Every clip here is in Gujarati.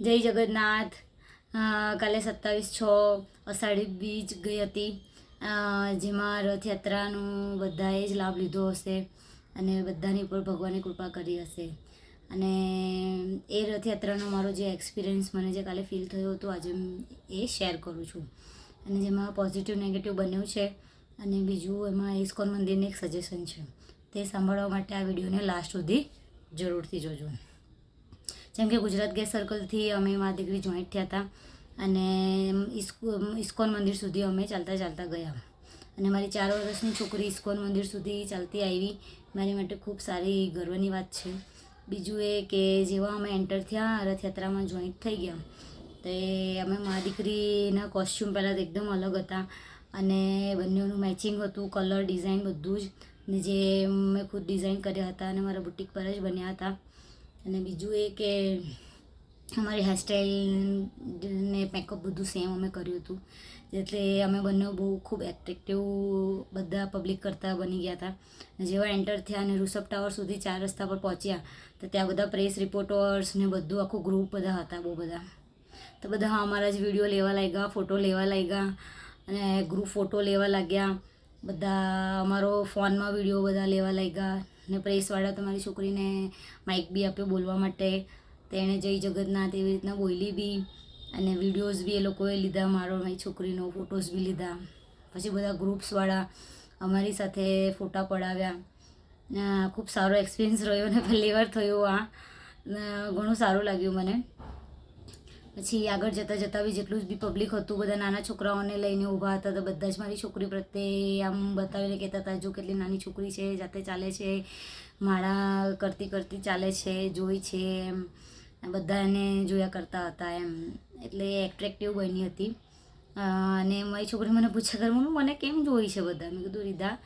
જય જગન્નાથ। કાલે 27/6 અષાઢી બીજ ગઈ હતી, જેમાં રથયાત્રાનું બધાએ જ લાભ લીધો હશે અને બધાની ઉપર ભગવાને કૃપા કરી હશે। અને એ રથયાત્રાનો મારો જે એક્સપિરિયન્સ મને જે કાલે ફીલ થયો હતો, આજે એ શેર કરું છું। અને જેમાં પોઝિટિવ નેગેટિવ બન્યું છે, અને બીજું એમાં ઇસ્કોન મંદિરની એક સજેશન છે, તે સાંભળવા માટે આ વિડીયોને લાસ્ટ સુધી જરૂરથી જોજો। જેમ કે ગુજરાત ગેસ સર્કલથી અમે મારા દીકરી જોઈન્ટ થયા હતા, અને ઇસ્કોન મંદિર સુધી અમે ચાલતા ચાલતા ગયા, અને મારી 4 વર્ષની છોકરી ઇસ્કોન મંદિર સુધી ચાલતી આવી, મારી માટે ખૂબ સારી ગર્વની વાત છે। બીજું એ કે જેવા અમે એન્ટર થયા, રથયાત્રામાં જોઈન્ટ થઈ ગયા, તો અમે મારી દીકરીના કોસ્ચ્યુમ પહેલાં તો એકદમ અલગ હતા, અને બંનેનું મેચિંગ હતું, કલર ડિઝાઇન બધું જ, ને જે મેં ખુદ ડિઝાઇન કર્યા હતા અને મારા બુટિક પર જ બન્યા હતા। અને બીજું એ કે અમારી હેરસ્ટાઈલ ને મેકઅપ બધું સેમ અમે કર્યું હતું, એટલે અમે બંને બહુ ખૂબ એટ્રેક્ટિવ બધા પબ્લિક કરતાં બની ગયા હતા। જેવા એન્ટર થયા અને ઋષભ ટાવર સુધી 4 રસ્તા પર પહોંચ્યા, તો ત્યાં બધા પ્રેસ રિપોર્ટર્સ ને બધું આખું ગ્રુપ બધા હતા, બહુ બધા, તો બધા અમારા જ વિડીયો લેવા લાગ્યા, ફોટો લેવા લાગ્યા, અને ગ્રુપ ફોટો લેવા લાગ્યા બધા, અમારો ફોનમાં વિડીયો બધા લેવા લાગ્યા, ને પ્રેસવાળા તો મારી છોકરીને માઇક બી આપ્યો બોલવા માટે, તેણે જય જગન્નાથ એવી રીતના બોલી બી, અને વિડીયોઝ બી એ લોકોએ લીધા, મારી છોકરીનો ફોટોઝ બી લીધા। પછી બધા ગ્રુપ્સવાળા અમારી સાથે ફોટા પડાવ્યા। ખૂબ સારો એક્સપિરિયન્સ રહ્યો, અને પહેલી વાર થયું આ, ઘણું સારું લાગ્યું મને। પછી આગળ જતાં જતાં બી જેટલું બી પબ્લિક હતું, બધા નાના છોકરાઓને લઈને ઊભા હતા, તો બધા જ મારી છોકરી પ્રત્યે આમ બતાવીને કહેતા હતા, જો કેટલી નાની છોકરી છે, જાતે ચાલે છે, માળા કરતી કરતી ચાલે છે, જોઈ છે એમ, બધાને જોયા કરતા હતા એમ, એટલે એટ્રેક્ટિવ બની હતી। અને મારી છોકરી મને પૂછ્યા કરે, મમ્મી મને કેમ જોઈ છે બધા? મેં કીધું રીધા,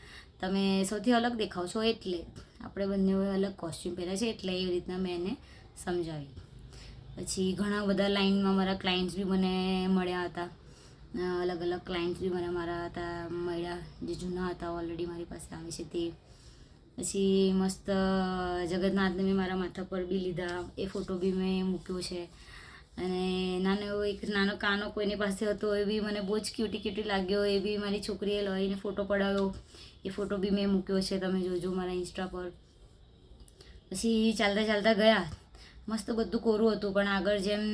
તમે સૌથી અલગ દેખાવ છો, એટલે આપણે બંને અલગ કોસ્ચ્યુમ પહેર્યા છે, એટલે એવી રીતના મેં એને સમજાવી। પછી ઘણા બધા લાઇનમાં મારા ક્લાયન્ટ્સ બી મને મળ્યા હતા, અલગ અલગ ક્લાયન્ટ્સ બી મને મારા હતા મળ્યા, જે જૂના હતા ઓલરેડી મારી પાસે આવે છે તે। પછી મસ્ત જગન્નાથને મેં મારા માથા પર બી લીધા, એ ફોટો બી મેં મૂક્યો છે। અને નાનો એવો એક નાનો કાનો કોઈની પાસે હતો, એ બી મને બહુ જ ક્યુટી ક્યુટી લાગ્યો, એ બી મારી છોકરીએ લઈને ફોટો પડાવ્યો, એ ફોટો બી મેં મૂક્યો છે, તમે જોજો મારા ઇન્સ્ટા પર। પછી ચાલતા ચાલતા ગયા, મસ્ત બધું કોરું હતું, પણ આગળ જેમ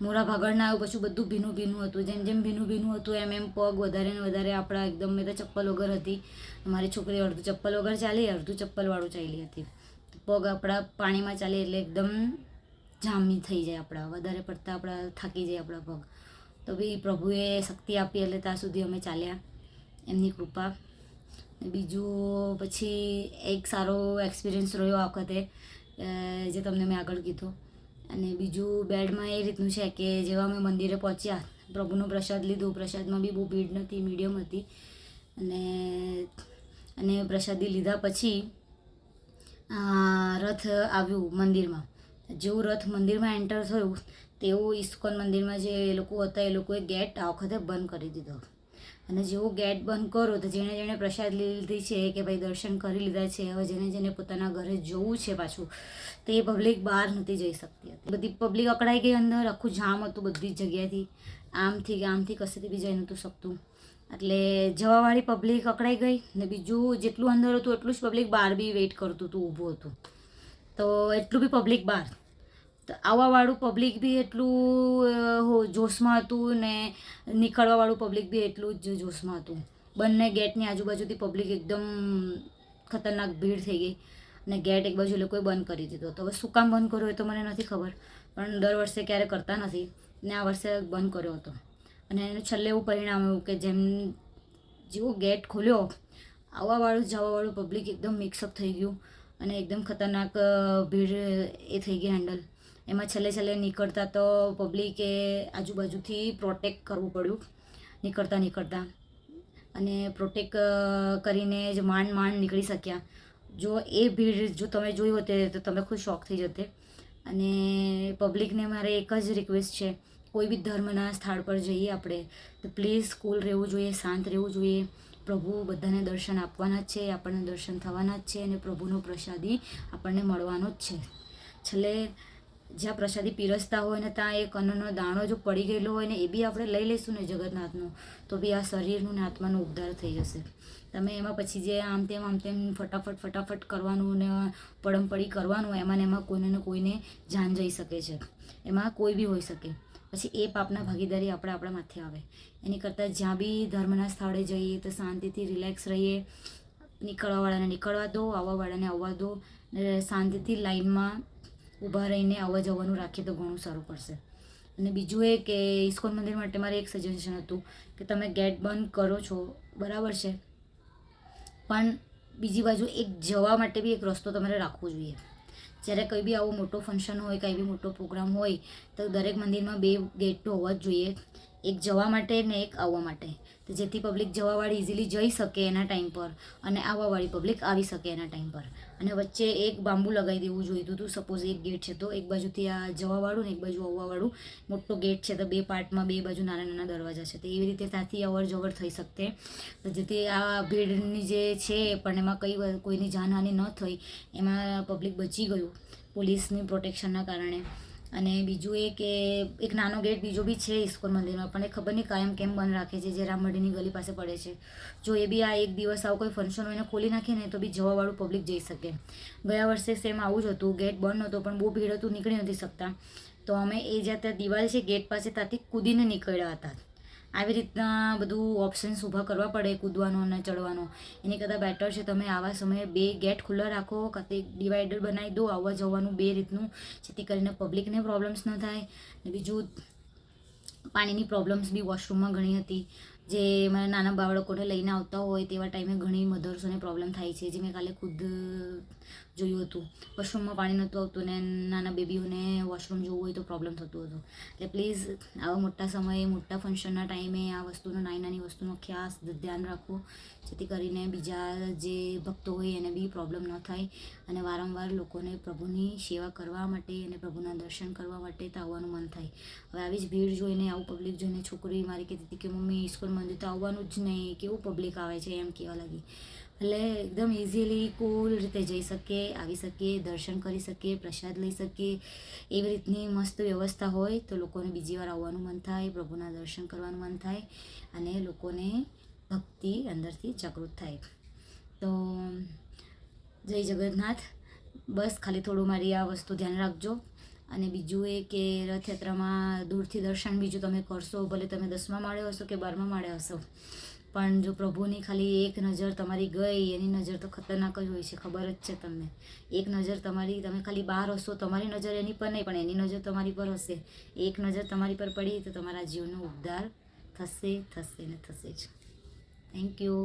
મોરા ભાગળના આવ્યું, પછી બધું ભીનું ભીનું હતું, જેમ જેમ ભીનું ભીનું હતું એમ એમ પગ વધારે ને વધારે આપણા એકદમ, મેં તો ચપ્પલ વગર હતી, મારી છોકરી અડધું ચપ્પલ વગર ચાલી, અડધું ચપ્પલવાળું ચાલી હતી, પગ આપણા પાણીમાં ચાલી એટલે એકદમ જામી થઈ જાય, આપણા વધારે પડતા આપણા થાકી જાય આપણા પગ, તો બી પ્રભુએ શક્તિ આપી, એટલે ત્યાં સુધી અમે ચાલ્યા, એમની કૃપા। બીજું પછી એક સારો એક્સપિરિયન્સ રહ્યો આ વખતે, જે તમને મેં આગળ કીધું। અને બીજું બેડમાં એ રીતનું છે કે જેવા અમે મંદિરે પહોંચ્યા, પ્રભુનો પ્રસાદ લીધો, પ્રસાદમાં બી બહુ ભીડ નથી, મીડિયમ હતી, અને પ્રસાદી લીધા પછી રથ આવ્યું મંદિરમાં। જેવું રથ મંદિરમાં એન્ટર થયું, તેવું ઇસ્કોન મંદિરમાં જે એ લોકો હતા, એ લોકોએ ગેટ આ વખતે બંધ કરી દીધો, અને જેવું ગેટ બંધ કરો, તો જેણે જેણે પ્રસાદ લીધી છે કે ભાઈ દર્શન કરી લીધા છે, હવે જેને જેને પોતાના ઘરે જવું છે પાછું, તો એ પબ્લિક બહાર નથી જઈ શકતી હતી, બધી પબ્લિક અકળાઈ ગઈ અંદર, આખું જામ હતું બધી જ જગ્યાએથી, આમથી કશેથી બી જઈ નહોતું શકતું, એટલે જવાવાળી પબ્લિક અકળાઈ ગઈ, ને બીજું જેટલું અંદર હતું એટલું જ પબ્લિક બહાર બી વેઇટ કરતું હતું, ઊભું હતું, તો એટલું બી પબ્લિક બહાર, તો આવવાવાળું પબ્લિક બી એટલું જોશમાં હતું, ને નીકળવાવાળું પબ્લિક બી એટલું જ જોશમાં હતું, બંને ગેટની આજુબાજુથી પબ્લિક એકદમ ખતરનાક ભીડ થઈ ગઈ, અને ગેટ એક બાજુ એ લોકોએ બંધ કરી દીધો હતો। હવે શું કામ બંધ કર્યો એ તો મને નથી ખબર, પણ દર વર્ષે ક્યારે કરતા નથી, ને આ વર્ષે બંધ કર્યો હતો, અને એનું છેલ્લે એવું પરિણામ આવ્યું કે જેવો ગેટ ખોલ્યો, આવવાવાળું જવાવાળું પબ્લિક એકદમ મિક્સઅપ થઈ ગયું, અને એકદમ ખતરનાક ભીડ એ થઈ ગઈ હેન્ડલ, એમાં છેલ્લે નીકળતા તો પબ્લિકે આજુબાજુથી પ્રોટેક્ટ કરવું પડ્યું નીકળતા, અને પ્રોટેક્ટ કરીને જ માંડ નીકળી શક્યા। જો એ ભીડ જો તમે જોઈ હોતે તો તમે ખુદ શોક થઈ જતે। અને પબ્લિકને મારે એક જ રિક્વેસ્ટ છે, કોઈ બી ધર્મના સ્થળ પર જઈએ આપણે, તો પ્લીઝ કૂલ રહેવું જોઈએ, શાંત રહેવું જોઈએ, પ્રભુ બધાને દર્શન આપવાના જ છે, આપણને દર્શન થવાના જ છે, અને પ્રભુનો પ્રસાદી આપણને મળવાનો જ છે। છેલ્લે જ્યાં પ્રસાદી પીરસતા હોય ને ત્યાં એક અન્નનો દાણો જો પડી ગયેલો હોય ને એ બી આપણે લઈ લઈશું ને જગન્નાથનું, તો બી આ શરીરનું ને આત્માનો ઉદ્ધાર થઈ જશે. તમે એમાં પછી જે આમ તેમ ફટાફટ કરવાનું ને પડમપડી કરવાનું, એમાં ને એમાં કોઈને ને કોઈને જાન જઈ શકે છે, એમાં કોઈ બી હોઈ શકે. પછી એ પાપના ભાગીદારી આપણા માથે આવે. એની કરતાં જ્યાં બી ધર્મના સ્થળે જઈએ તો શાંતિથી રિલેક્સ રહીએ, નીકળવાવાળાને નીકળવા દો, આવવાવાળાને આવવા દો, ને શાંતિથી લાઈનમાં ઊભા રહીને આવવા જવાનું રાખીએ તો ઘણું સારું પડશે. અને બીજું એ કે ઇસ્કોન મંદિર માટે મારે એક સજેશન હતું કે તમે ગેટ બંધ કરો છો બરાબર છે, પણ બીજી બાજુ એક જવા માટે બી એક રસ્તો તમારે રાખવો જોઈએ. જ્યારે કંઈ બી આવો મોટો ફંક્શન હોય, કંઈ બી મોટો પ્રોગ્રામ હોય તો દરેક મંદિરમાં 2 ગેટ તો હોવા જ જોઈએ, એક જવા માટે ને એક આવવા માટે, તો જેથી પબ્લિક જવાવાળી ઇઝીલી જઈ શકે એના ટાઈમ પર અને આવવાવાળી પબ્લિક આવી શકે એના ટાઈમ પર. અને વચ્ચે એક બાંબુ લગાવી દેવું જોઈતું હતું. સપોઝ એક ગેટ છે તો એક બાજુથી આ જવાવાળું ને એક બાજુ આવવાવાળું મોટો ગેટ છે, તો 2 પાર્ટમાં 2 બાજુ નાના દરવાજા છે, તો એવી રીતે ત્યાંથી અવર જવર થઈ શકતે, તો જેથી આ ભીડની જે છે પણ એમાં કોઈની જાનહાનિ ન થઈ, એમાં પબ્લિક બચી ગયું પોલીસની પ્રોટેક્શનના કારણે. અને બીજું એ કે એક નાનો ગેટ બીજો બી છે ઇસ્કોન મંદિરમાં, પણ એ ખબર નહીં કાયમ કેમ બંધ રાખે છે, જે રામમઢીની ગલી પાસે પડે છે. જો એ બી આ એક દિવસ આવું કોઈ ફંક્શન હોય ને ખોલી નાખે ને તો બી જવાવાળું પબ્લિક જઈ શકે. ગયા વર્ષે સેમ આવું જ હતું, ગેટ બંધ હતો પણ બહુ ભીડ હતું, નીકળી નથી શકતા, તો અમે એ જ્યાં ત્યાં દિવાલ છે ગેટ પાસે ત્યાંથી કૂદીને નીકળ્યા હતા. આવી રીતના બધું ઓપ્શન્સ ઊભા કરવા પડે કૂદવાનો અને ચડવાનો. એની કરતાં બેટર છે તમે આવા સમયે 2 ગેટ ખુલ્લા રાખો, કાં તો એક ડિવાઈડર બનાવી દો આવવા જવાનું 2 રીતનું, જેથી કરીને પબ્લિકને પ્રોબ્લેમ્સ ન થાય. ને બીજું પાણીની પ્રોબ્લેમ્સ બી વોશરૂમમાં ઘણી હતી, જે મારા નાના બાળકોને લઈને આવતા હોય તેવા ટાઈમે ઘણી મધર્સોને પ્રોબ્લેમ થાય છે, જે મેં કાલે ખુદ જોયું હતું. વોશરૂમમાં પાણી નહોતું આવતું ને નાના બેબીઓને વોશરૂમ જોવું હોય તો પ્રોબ્લેમ થતું હતું. એટલે પ્લીઝ આવા મોટા સમયે મોટા ફંક્શનના ટાઈમે આ વસ્તુનો નાની વસ્તુનો ખાસ ધ્યાન રાખો, જેથી કરીને બીજા જે ભક્તો હોય એને બી પ્રોબ્લેમ ન થાય અને વારંવાર લોકોને પ્રભુની સેવા કરવા માટે અને પ્રભુના દર્શન કરવા માટે તો આવવાનું મન થાય. હવે આવી જ ભીડ જોઈને, આવું પબ્લિક જોઈને છોકરી મારી કહેતી હતી કે મમ્મી ઇસ્કોન મંદિર તો આવવાનું જ નહીં, કેવું પબ્લિક આવે છે એમ કહેવા લાગી. એટલે એકદમ ઇઝીલી કુલ રીતે જઈ શકીએ, આવી શકીએ, દર્શન કરી શકીએ, પ્રસાદ લઈ શકીએ, એવી રીતની મસ્ત વ્યવસ્થા હોય તો લોકોને બીજી વાર આવવાનું મન થાય, પ્રભુના દર્શન કરવાનું મન થાય અને લોકોને ભક્તિ અંદરથી જાગૃત થાય. તો જય જગન્નાથ. બસ ખાલી થોડું મારી આ વસ્તુ ધ્યાન રાખજો. અને બીજું એ કે રથયાત્રામાં દૂરથી દર્શન બીજું તમે કરશો, ભલે તમે 10મા માળે હશો કે 12મા માળે હશો, પણ જો પ્રભુની ખાલી એક નજર તમારી ગઈ, એની નજર તો ખતરનાક જ હોય છે, ખબર જ છે તમને. એક નજર તમારી, તમે ખાલી બહાર હશો, તમારી નજર એની પર નહીં પણ એની નજર તમારી પર હશે, એક નજર તમારી પર પડી તો તમારા જીવનનો ઉદ્ધાર થશે ને થશે જ. Thank you.